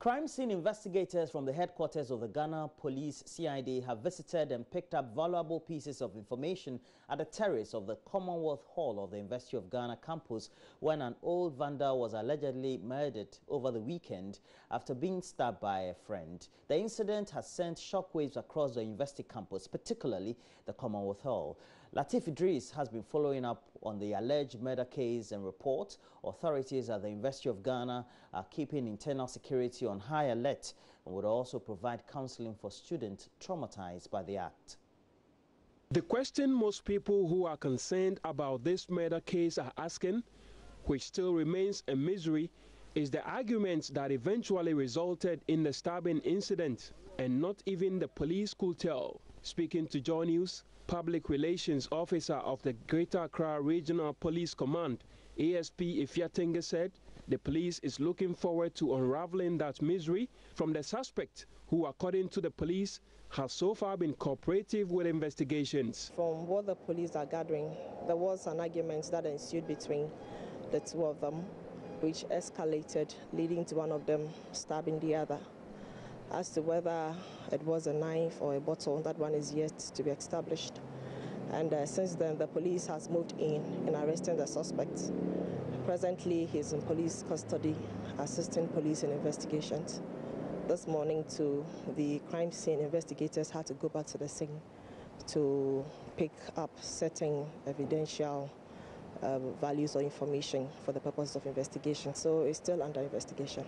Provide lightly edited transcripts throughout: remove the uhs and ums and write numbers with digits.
Crime scene investigators from the headquarters of the Ghana Police CID have visited and picked up valuable pieces of information at the terrace of the Commonwealth Hall of the University of Ghana campus when an old vandal was allegedly murdered over the weekend after being stabbed by a friend. The incident has sent shockwaves across the university campus, particularly the Commonwealth Hall. Latif Idris has been following up on the alleged murder case and report. Authorities at the University of Ghana are keeping internal security on high alert and would also provide counseling for students traumatized by the act. The question most people who are concerned about this murder case are asking, which still remains a mystery, is the argument that eventually resulted in the stabbing incident, and not even the police could tell. Speaking to JoyNews, Public Relations Officer of the Greater Accra Regional Police Command, ASP Ifyatenga, said the police is looking forward to unraveling that mystery from the suspect, who, according to the police, has so far been cooperative with investigations. From what the police are gathering, there was an argument that ensued between the two of them, which escalated, leading to one of them stabbing the other. As to whether it was a knife or a bottle, that one is yet to be established. And since then, the police has moved in arresting the suspect. Presently, he is in police custody, assisting police in investigations. This morning, to the crime scene, investigators had to go back to the scene to pick up certain evidential values or information for the purpose of investigation. So it's still under investigation.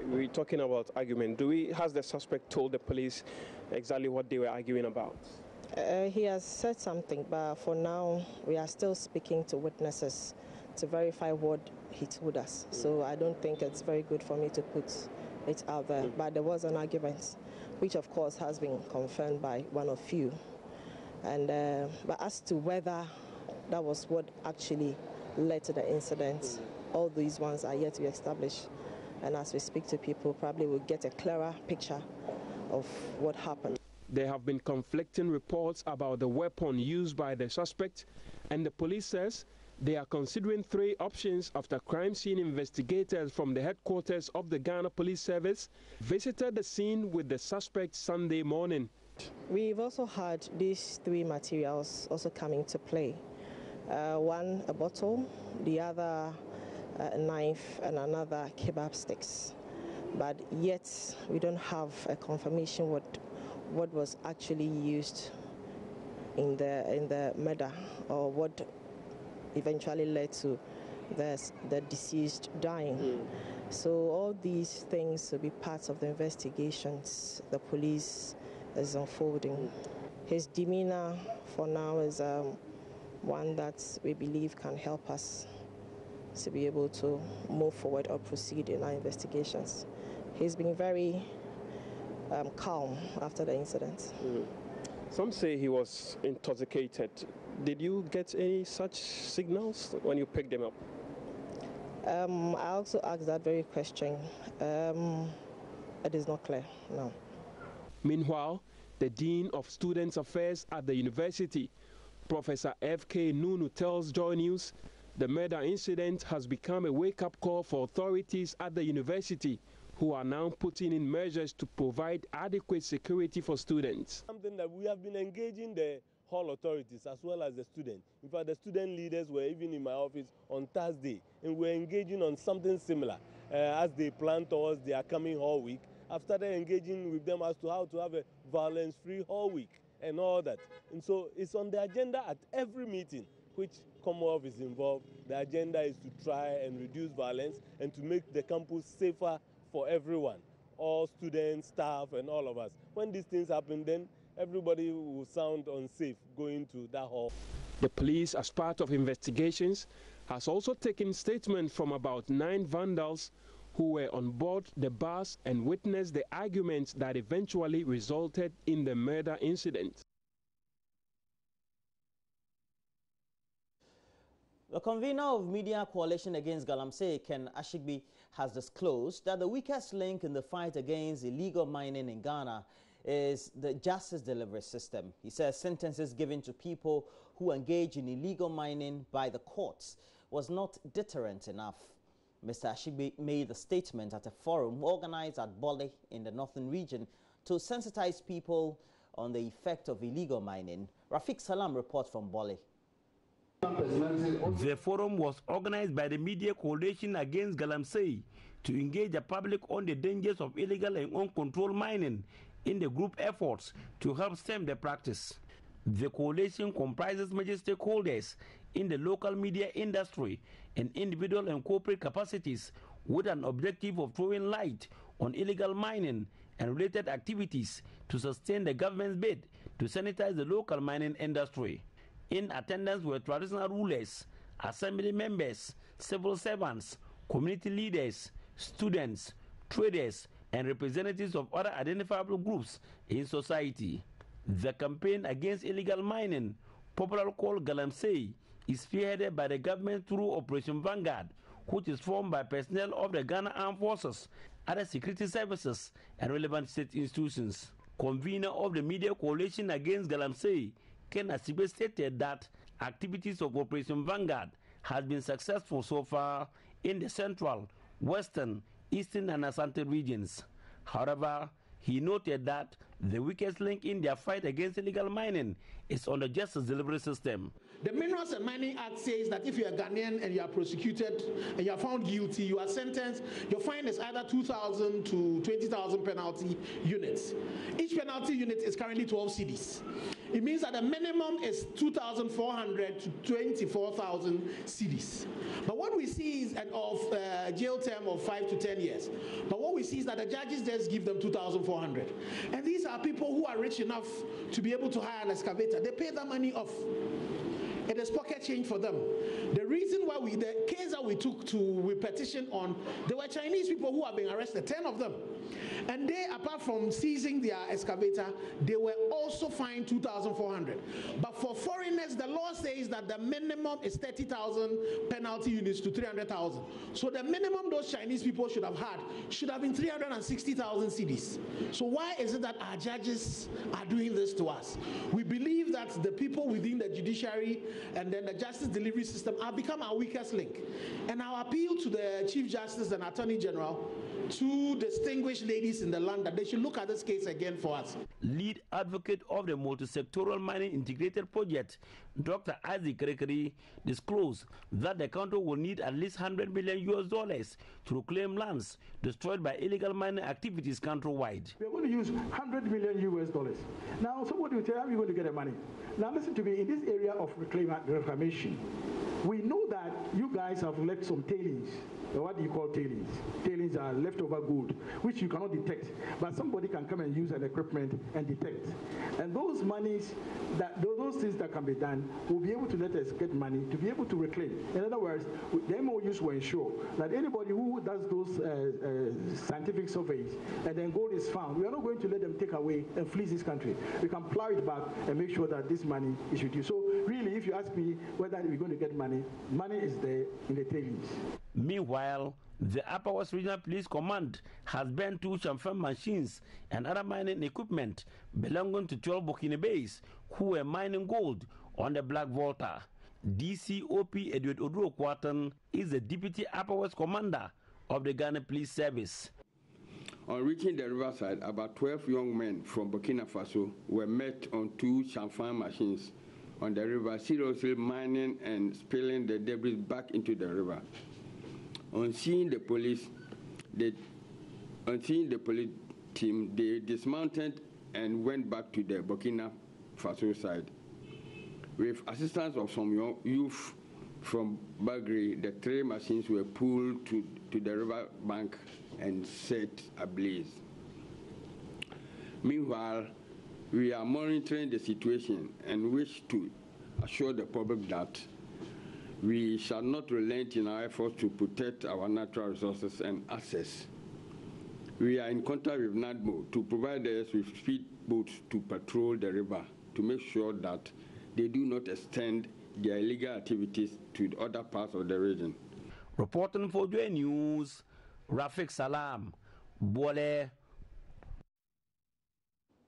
We're talking about argument. Has the suspect told the police exactly what they were arguing about? He has said something, but for now we are still speaking to witnesses to verify what he told us. So I don't think it's very good for me to put it out there. But there was an argument, which of course has been confirmed by one of you. And but as to whether that was what actually led to the incident, all these ones are yet to be established. And as we speak to people, probably we'll get a clearer picture of what happened. There have been conflicting reports about the weapon used by the suspect, and the police says they are considering three options after crime scene investigators from the headquarters of the Ghana Police Service visited the scene with the suspect Sunday morning. We've also had these three materials also coming to play. One, a bottle, the other, a knife, and another kebab sticks. But yet we don't have a confirmation what was actually used in the murder, or what eventually led to the deceased dying. So all these things will be part of the investigations the police is unfolding. His demeanor for now is one that we believe can help us to be able to move forward or proceed in our investigations. He's been very calm after the incident. Some say he was intoxicated. Did you get any such signals when you picked him up? I also asked that very question. It is not clear, no. Meanwhile, the Dean of Students Affairs at the university, Professor F.K. Nunu, tells JoyNews the murder incident has become a wake-up call for authorities at the university, who are now putting in measures to provide adequate security for students. Something that we have been engaging the hall authorities as well as the students. In fact, the student leaders were even in my office on Thursday, and we're engaging on something similar as they plan towards their coming hall week. I've started engaging with them as to how to have a violence-free hall week and all that. And so it's on the agenda at every meeting which Commonwealth is involved. The agenda is to try and reduce violence and to make the campus safer for everyone, all students, staff, and all of us. When these things happen, then everybody will sound unsafe going to that hall. The police, as part of investigations, has also taken statements from about 9 vandals who were on board the bus and witnessed the arguments that eventually resulted in the murder incident. The convener of Media Coalition Against Galamsey, Ken Ashigbi, has disclosed that the weakest link in the fight against illegal mining in Ghana is the justice delivery system. He says sentences given to people who engage in illegal mining by the courts was not deterrent enough. Mr. Ashigbe made the statement at a forum organized at Bole in the northern region to sensitize people on the effect of illegal mining. Rafiq Salam reports from Bole. The forum was organized by the Media Coalition Against Galamsey to engage the public on the dangers of illegal and uncontrolled mining in the group efforts to help stem the practice. The coalition comprises major stakeholders in the local media industry and individual and corporate capacities with an objective of throwing light on illegal mining and related activities to sustain the government's bid to sanitize the local mining industry. In attendance were traditional rulers, assembly members, civil servants, community leaders, students, traders, and representatives of other identifiable groups in society. The campaign against illegal mining, popularly called Galamsey, is spearheaded by the government through Operation Vanguard, which is formed by personnel of the Ghana Armed Forces, other security services, and relevant state institutions. Convener of the Media Coalition Against Galamsey, Ken Asibe, stated that activities of Operation Vanguard has been successful so far in the central, western, eastern, and Asante regions. However, he noted that the weakest link in their fight against illegal mining is on the justice delivery system. The Minerals and Mining Act says that if you are Ghanaian and you are prosecuted and you are found guilty, you are sentenced, your fine is either 2,000 to 20,000 penalty units. Each penalty unit is currently 12 cedis. It means that the minimum is 2,400 to 24,000 cedis. But what we see is of jail term of 5 to 10 years. But what we see is that the judges just give them 2,400. And these are people who are rich enough to be able to hire an excavator. They pay that money off. It is pocket change for them. The reason why the case that we petitioned on, there were Chinese people who have been arrested, 10 of them. And they, apart from seizing their excavator, they were also fined 2,400. But for foreigners, the law says that the minimum is 30,000 penalty units to 300,000. So the minimum those Chinese people should have had should have been 360,000 cedis. So why is it that our judges are doing this to us? We believe that the people within the judiciary and then the justice delivery system have become our weakest link. And our appeal to the Chief Justice and Attorney General, to distinguished ladies in the land, that they should look at this case again for us. Lead advocate of the multi-sectoral mining integrated project, Dr. Isaac Rekeri, disclosed that the country will need at least $100 million to reclaim lands destroyed by illegal mining activities countrywide. We are going to use $100 million. Now, somebody will tell you, how are you going to get the money? Now, listen to me. In this area of reclamation, we know that you guys have left some tailings. What do you call tailings? Tailings are leftover gold, which you cannot detect, but somebody can come and use an equipment and detect. And those monies, those things that can be done, will be able to let us get money to be able to reclaim. In other words, the MOUs will ensure that anybody who does those scientific surveys and then gold is found, we are not going to let them take away and fleece this country. We can plow it back and make sure that this money is reduced. So really, if you ask me whether we're going to get money, money is there in the tailings. Meanwhile, the Upper West Regional Police Command has banned 2 chamfer machines and other mining equipment belonging to 12 Burkinabés who were mining gold on the Black Volta. DCOP Edward Oduro-Kwatan is the Deputy Upper West Commander of the Ghana Police Service. On reaching the riverside, about 12 young men from Burkina Faso were met on 2 chamfer machines on the river, seriously mining and spilling the debris back into the river. On seeing the police team, they dismounted and went back to the Burkina Faso side. With assistance of some young youth from Bagri, the 3 machines were pulled to the river bank and set ablaze. Meanwhile, we are monitoring the situation and wish to assure the public that we shall not relent in our efforts to protect our natural resources and assets. We are in contact with NADMO to provide us with speedboats to patrol the river to make sure that they do not extend their illegal activities to the other parts of the region. Reporting for JoyNews, Rafiq Salam, Bole.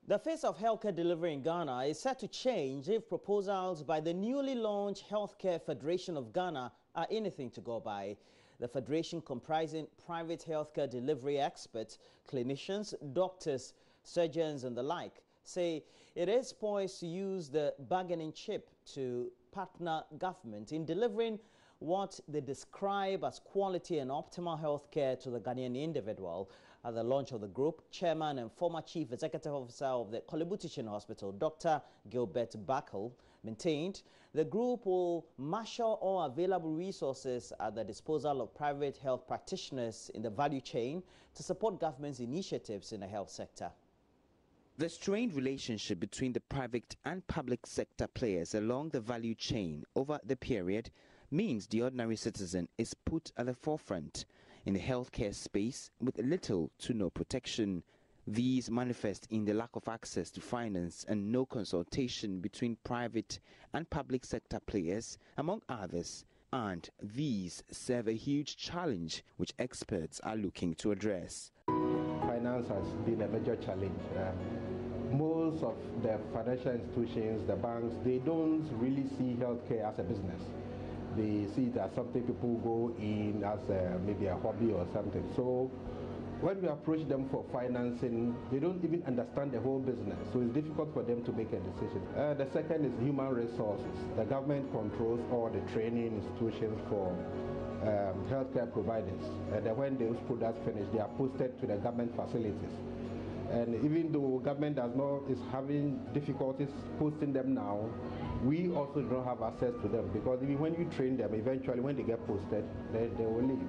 The face of healthcare delivery in Ghana is set to change if proposals by the newly launched Healthcare Federation of Ghana are anything to go by. The federation, comprising private healthcare delivery experts, clinicians, doctors, surgeons and the like, say it is poised to use the bargaining chip to partner government in delivering what they describe as quality and optimal healthcare to the Ghanaian individual. At the launch of the group, chairman and former chief executive officer of the Korle Bu Teaching Hospital, Dr. Gilbert Backel, maintained the group will marshal all available resources at the disposal of private health practitioners in the value chain to support government's initiatives in the health sector. The strained relationship between the private and public sector players along the value chain over the period means the ordinary citizen is put at the forefront in the healthcare space with little to no protection. These manifest in the lack of access to finance and no consultation between private and public sector players, among others, and these serve a huge challenge which experts are looking to address. Finance has been a major challenge. Most of the financial institutions, the banks, they don't really see healthcare as a business. They see it as something people go in as maybe a hobby or something. So when we approach them for financing, they don't even understand the whole business. So it's difficult for them to make a decision. The second is human resources. The government controls all the training institutions for healthcare providers. And then when those products finish, they are posted to the government facilities. And even though government is having difficulties posting them now, we also don't have access to them, because even when you train them, eventually when they get posted, they will leave.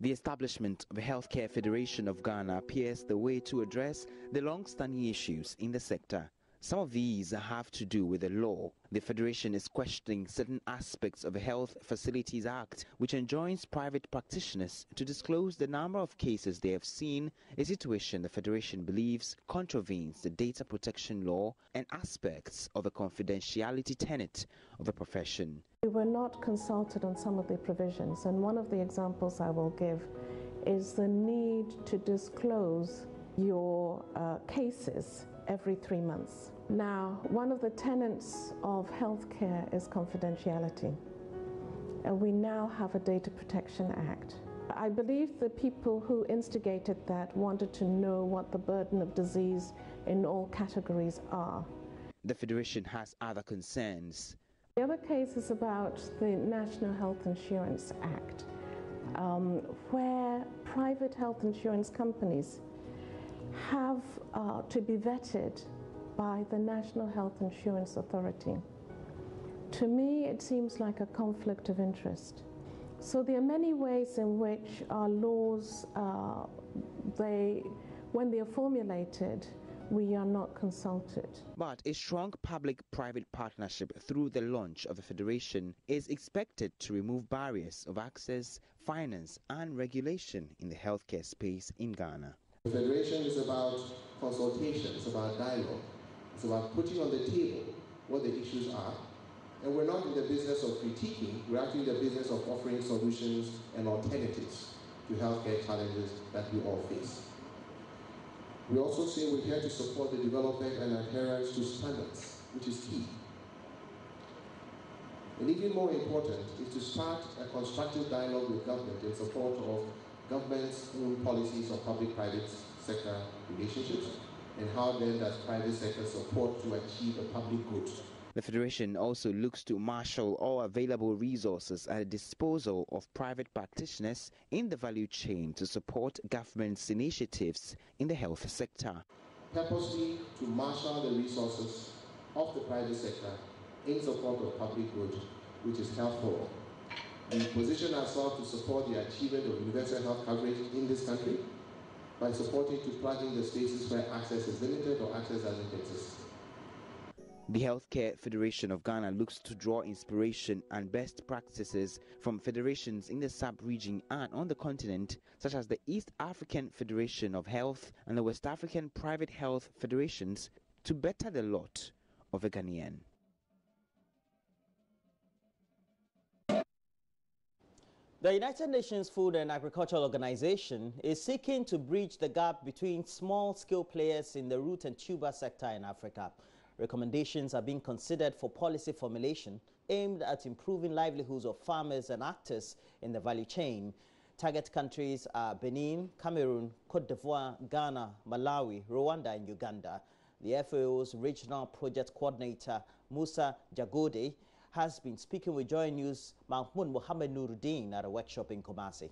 The establishment of a Healthcare Federation of Ghana appears the way to address the long-standing issues in the sector. Some of these have to do with the law. The Federation is questioning certain aspects of the Health Facilities Act, which enjoins private practitioners to disclose the number of cases they have seen, a situation the Federation believes contravenes the data protection law and aspects of the confidentiality tenet of the profession. We were not consulted on some of the provisions, and one of the examples I will give is the need to disclose your cases every 3 months. Now, one of the tenets of healthcare is confidentiality, and we now have a Data Protection Act. I believe the people who instigated that wanted to know what the burden of disease in all categories are. The Federation has other concerns. The other case is about the National Health Insurance Act, where private health insurance companies have to be vetted by the National Health Insurance Authority. To me, it seems like a conflict of interest. So there are many ways in which our laws, when they are formulated, we are not consulted. But a strong public-private partnership through the launch of the Federation is expected to remove barriers of access, finance and regulation in the healthcare space in Ghana. The Federation is about consultation, it's about dialogue, it's about putting on the table what the issues are. And we're not in the business of critiquing, we're actually in the business of offering solutions and alternatives to healthcare challenges that we all face. We also say we're here to support the development and adherence to standards, which is key. And even more important is to start a constructive dialogue with government in support of government's own policies of public-private sector relationships, and how then does private sector support to achieve a public good. The Federation also looks to marshal all available resources at the disposal of private practitioners in the value chain to support government's initiatives in the health sector. Purposely to marshal the resources of the private sector in support of public good, which is health for all. We position ourselves to support the achievement of universal health coverage in this country by supporting to plug in the spaces where access is limited or access doesn't exist. The Healthcare Federation of Ghana looks to draw inspiration and best practices from federations in the sub-region and on the continent, such as the East African Federation of Health and the West African Private Health Federations, to better the lot of a Ghanaian. The United Nations Food and Agricultural Organization is seeking to bridge the gap between small-scale players in the root and tuber sector in Africa. Recommendations are being considered for policy formulation aimed at improving livelihoods of farmers and actors in the value chain. Target countries are Benin, Cameroon, Cote d'Ivoire, Ghana, Malawi, Rwanda and Uganda. The FAO's Regional Project Coordinator, Musa Jagode, has been speaking with JoyNews' Mahmoud Mohamed Nuruddin at a workshop in Kumasi.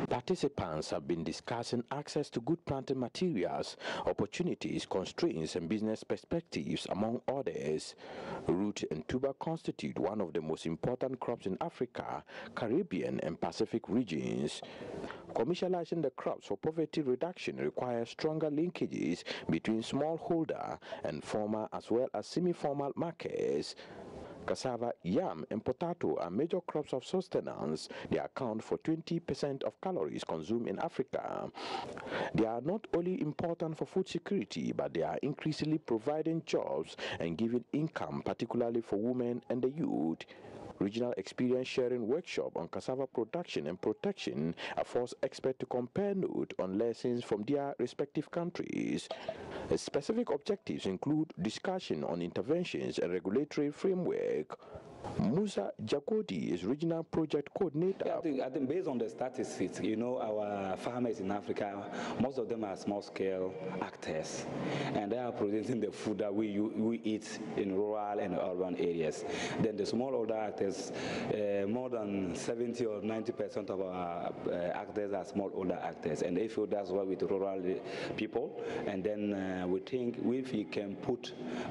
Participants have been discussing access to good planting materials, opportunities, constraints and business perspectives, among others. Root and tuber constitute one of the most important crops in Africa, Caribbean and Pacific regions. Commercializing the crops for poverty reduction requires stronger linkages between smallholder and formal as well as semi-formal markets. Cassava, yam, and potato are major crops of sustenance. They account for 20% of calories consumed in Africa. They are not only important for food security, but they are increasingly providing jobs and giving income, particularly for women and the youth. Regional experience sharing workshop on cassava production and protection affords experts to compare notes on lessons from their respective countries. Specific objectives include discussion on interventions and regulatory framework. Musa Jagodi is Regional Project Coordinator. I think based on the statistics, our farmers in Africa, most of them are small-scale actors, and they are producing the food that we eat in rural and urban areas. Then the smallholder actors, more than 70 or 90% of our actors are smallholder actors, and they feel that's why with rural people. And then we think if we can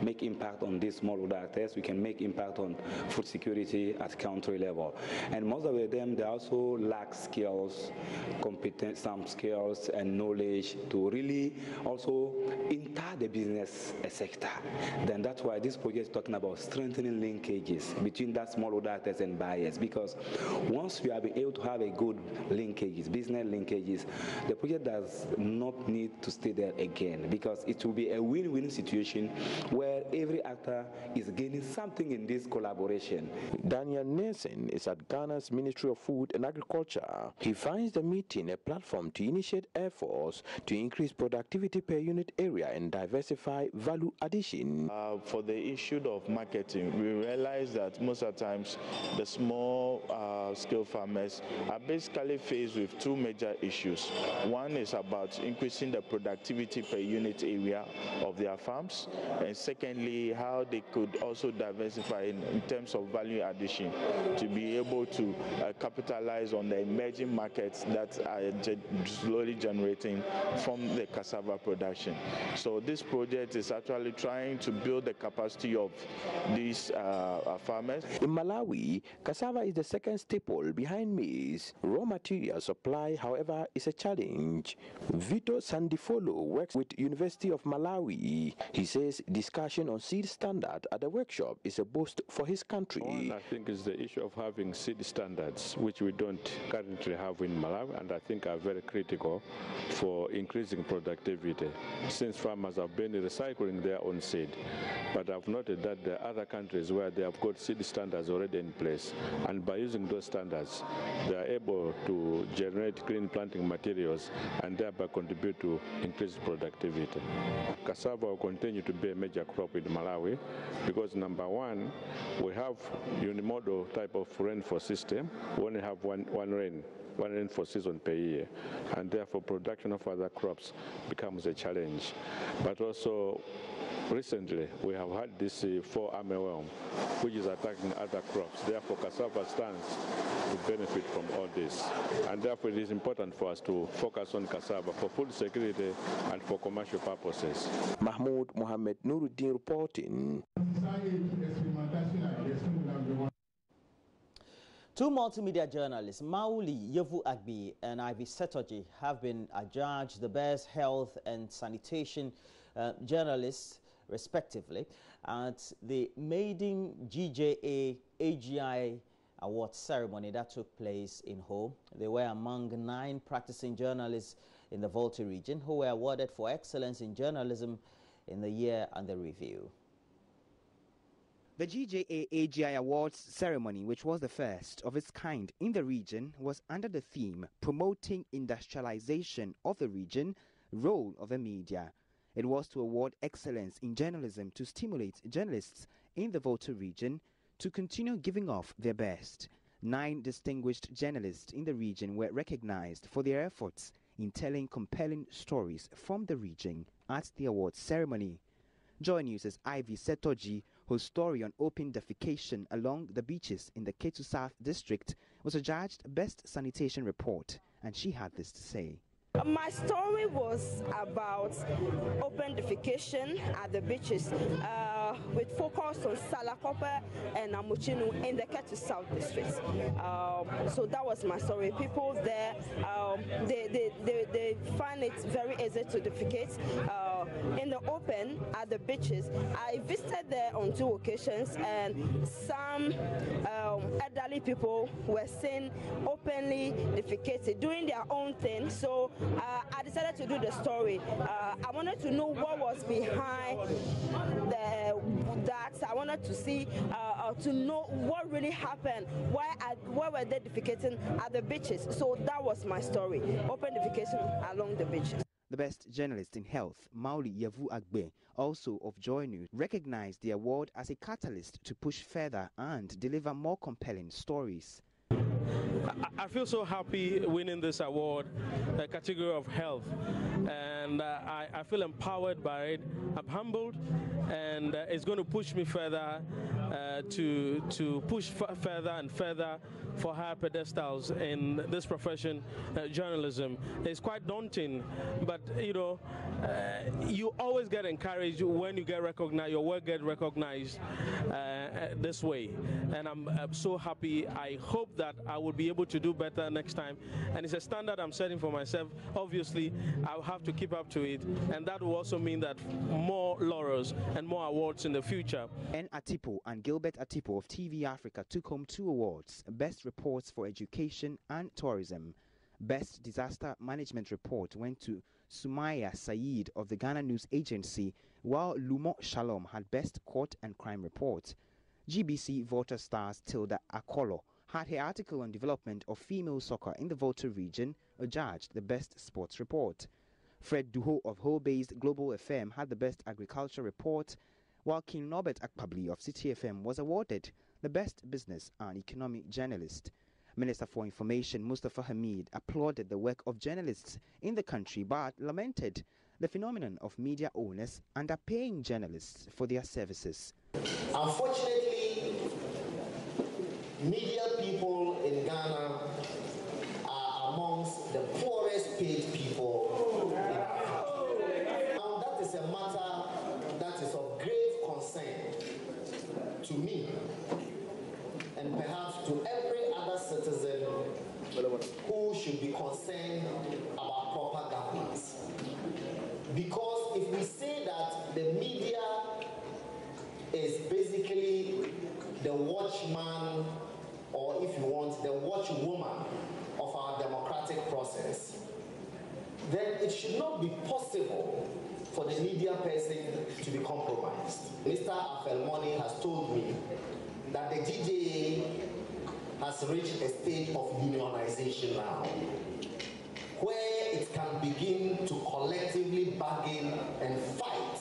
make impact on these smallholder actors, we can make impact on food security at country level. And most of them, they also lack skills, competence, some skills and knowledge to really also enter the business sector. Then that's why this project is talking about strengthening linkages between that smallholder actors and buyers, because once we have been able to have a good linkages, business linkages, the project does not need to stay there again, because it will be a win-win situation where every actor is gaining something in this collaboration. Daniel Nelson is at Ghana's Ministry of Food and Agriculture. He finds the meeting a platform to initiate efforts to increase productivity per unit area and diversify value addition. For the issue of marketing, we realize that most of the times the small scale farmers are basically faced with two major issues. One is about increasing the productivity per unit area of their farms, and secondly, how they could also diversify in terms of value addition to be able to capitalize on the emerging markets that are slowly generating from the cassava production. So this project is actually trying to build the capacity of these farmers. In Malawi, cassava is the second staple behind maize. Raw material supply, however, is a challenge. Vito Sandifolo works with University of Malawi. He says discussion on seed standard at the workshop is a boost for his country. I think it's the issue of having seed standards, which we don't currently have in Malawi, and I think are very critical for increasing productivity, since farmers have been recycling their own seed. But I've noted that there are other countries where they have got seed standards already in place, and by using those standards, they are able to generate clean planting materials and thereby contribute to increased productivity. Cassava will continue to be a major crop in Malawi because, number one, we have unimodal type of rainfall system. We only have one rainfall season per year, and therefore production of other crops becomes a challenge. But also recently we have had this fall armyworm, which is attacking other crops. Therefore cassava stands to benefit from all this, and therefore it is important for us to focus on cassava for food security and for commercial purposes. Mahmoud Mohamed Nuruddin reporting. Two multimedia journalists, Mauli Yevu Agbi and Ivy Setoji, have been adjudged the best health and sanitation journalists, respectively, at the maiden GJA AGI Awards ceremony that took place in Ho. They were among 9 practicing journalists in the Volta region who were awarded for excellence in journalism in the year under review. The GJA AGI Awards ceremony, which was the first of its kind in the region, was under the theme Promoting Industrialization of the Region, Role of the Media. It was to award excellence in journalism to stimulate journalists in the Volta region to continue giving off their best. 9 distinguished journalists in the region were recognized for their efforts in telling compelling stories from the region at the awards ceremony. Joy News' Ivy Setoji, whose story on open defecation along the beaches in the Ketu South district was adjudged Best Sanitation Report, and she had this to say. My story was about open defecation at the beaches with focus on Salakope and Amuchinu in the Ketu South district. So that was my story. People there, they find it very easy to defecate in the open at the beaches. I visited there on 2 occasions, and some elderly people were seen openly defecating, doing their own thing. So I decided to do the story. I wanted to know what was behind that. I wanted to see, to know what really happened. Why were they defecating at the beaches? So that was my story. Open defecation along the beaches. The best journalist in health, Mauli Yavu Agbe, also of Joy News, recognized the award as a catalyst to push further and deliver more compelling stories. I feel so happy winning this award, the category of health, and I feel empowered by it. I'm humbled, and it's going to push me further to push further and further for higher pedestals in this profession, journalism. It's quite daunting, but you always get encouraged when you get recognized, your work gets recognized this way, and I'm so happy. I hope that I will be able to do better next time, and it's a standard I'm setting for myself. Obviously, I'll have to keep up to it, and that will also mean that more laurels and more awards in the future. N. Atipo and Gilbert Atipo of TV Africa took home 2 awards: Best Reports for Education and Tourism. Best Disaster Management Report went to Sumaya Saeed of the Ghana News Agency, while Lumo Shalom had Best Court and Crime Report. GBC Volta stars Tilda Akolo had her article on development of female soccer in the Volta region adjudged the Best Sports Report. Fred Duho of Ho-based Global FM had the Best Agriculture Report, while King Norbert Akpabli of City FM was awarded the Best Business and Economic Journalist. Minister for Information Mustafa Hamid applauded the work of journalists in the country but lamented the phenomenon of media owners underpaying journalists for their services. Unfortunately, media people in Ghana are amongst the poorest paid people in Africa. Now, that is a matter that is of grave concern to me and perhaps to every other citizen who should be concerned about proper governance. Because if we say that the media is basically the watchman, or if you want, the watchwoman of our democratic process, then it should not be possible for the media person to be compromised. Mr. Afelmoni has told me that the GJA has reached a stage of unionization now, where it can begin to collectively bargain and fight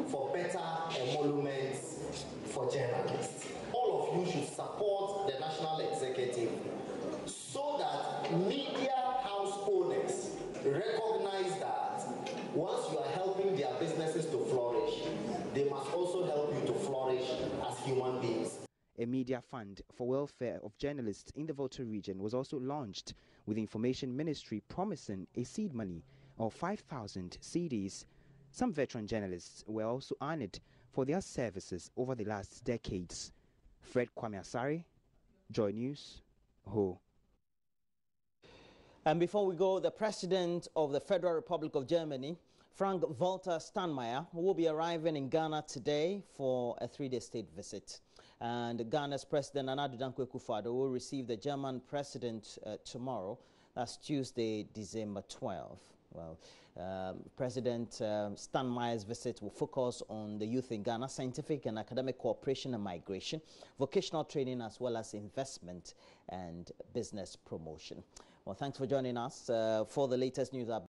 for better emoluments for journalists. All of you should support the National Executive so that media house owners recognize that once you are helping their businesses to flourish, they must also help you to flourish as human beings. A media fund for welfare of journalists in the Volta region was also launched, with the Information Ministry promising a seed money of 5,000 cedis. Some veteran journalists were also honored for their services over the last decades. Fred Kwame Asari, Joy News, Ho. And before we go, the President of the Federal Republic of Germany, Frank-Walter Steinmeier, will be arriving in Ghana today for a 3-day state visit. And Ghana's President Nana Addo Dankwa Akufo-Addo will receive the German President tomorrow. That's Tuesday, December 12th. Well, President Steinmeier's visit will focus on the youth in Ghana, scientific and academic cooperation and migration, vocational training, as well as investment and business promotion. Well, thanks for joining us for the latest news update.